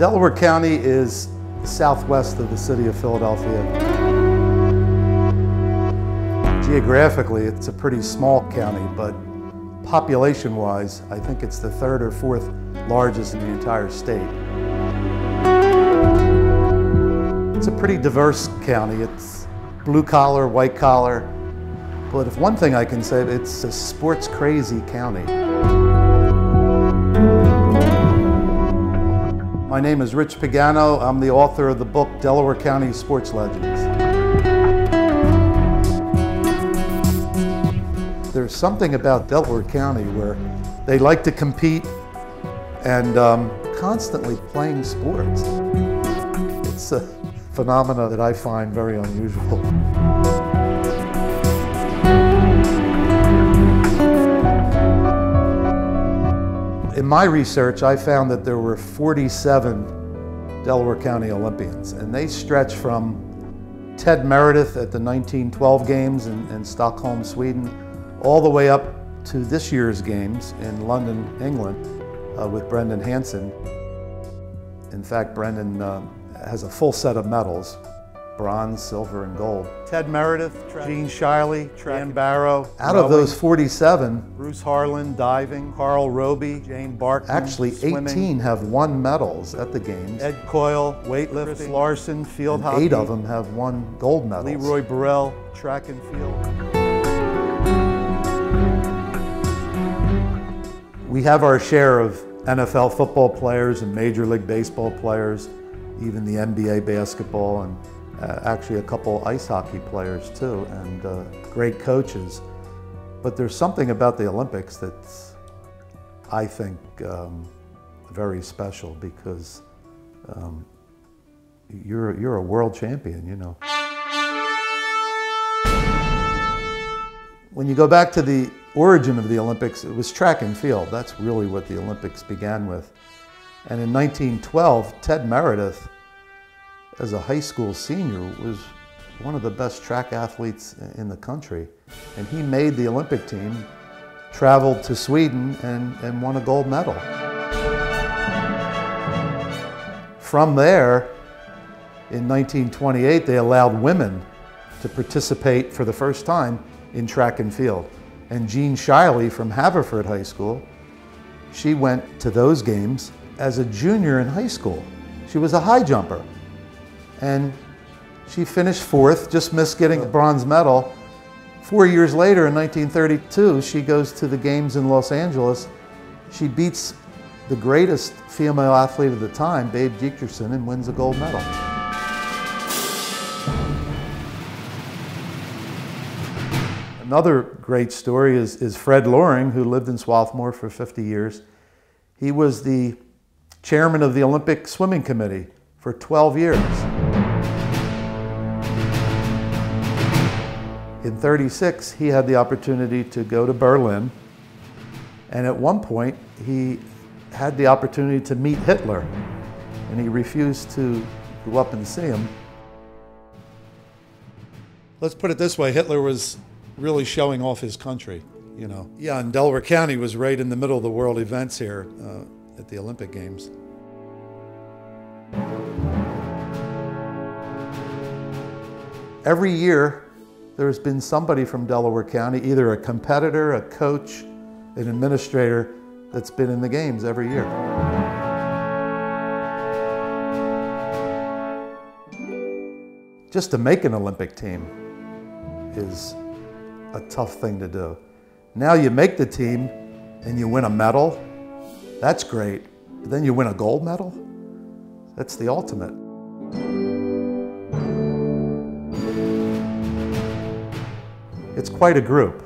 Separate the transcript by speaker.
Speaker 1: Delaware County is southwest of the city of Philadelphia. Geographically, it's a pretty small county, but population-wise, I think it's the third or fourth largest in the entire state. It's a pretty diverse county. It's blue-collar, white-collar, but if one thing I can say, it's a sports-crazy county. My name is Rich Pagano. I'm the author of the book Delaware County Sports Legends. There's something about Delaware County where they like to compete and constantly playing sports. It's a phenomenon that I find very unusual. In my research, I found that there were 47 Delaware County Olympians, and they stretch from Ted Meredith at the 1912 Games in Stockholm, Sweden, all the way up to this year's Games in London, England, with Brendan Hansen. In fact, Brendan has a full set of medals: bronze, silver, and gold. Ted Meredith, Gene Shiley, Dan Barrow. Out of those 47, Bruce Harlan, diving, Carl Roby, Jane Barton, actually swimming. 18 have won medals at the Games. Ed Coyle, weightlifting, Chris Larson, field hockey. 8 of them have won gold medals. Leroy Burrell, track and field. We have our share of NFL football players and Major League Baseball players, even the NBA basketball, and actually a couple ice hockey players too, and great coaches. But there's something about the Olympics that's, I think, very special, because you're a world champion, you know. When you go back to the origin of the Olympics, it was track and field. That's really what the Olympics began with. And in 1912, Ted Meredith, as a high school senior, was one of the best track athletes in the country. And he made the Olympic team, traveled to Sweden, and won a gold medal. From there, in 1928, they allowed women to participate for the first time in track and field. And Gene Shiley from Haverford High School, she went to those games as a junior in high school. She was a high jumper. And she finished 4th, just missed getting a bronze medal. 4 years later, in 1932, she goes to the Games in Los Angeles. She beats the greatest female athlete of the time, Babe Dietrichson, and wins a gold medal. Another great story is Fred Loring, who lived in Swarthmore for 50 years. He was the chairman of the Olympic Swimming Committee for 12 years. In '36, he had the opportunity to go to Berlin, and at one point, he had the opportunity to meet Hitler, and he refused to go up and see him. Let's put it this way, Hitler was really showing off his country, you know. Yeah, and Delaware County was right in the middle of the world events here at the Olympic Games. Every year, there's been somebody from Delaware County, either a competitor, a coach, an administrator, that's been in the games every year. Just to make an Olympic team is a tough thing to do. Now you make the team and you win a medal, that's great. But then you win a gold medal, that's the ultimate. It's quite a group.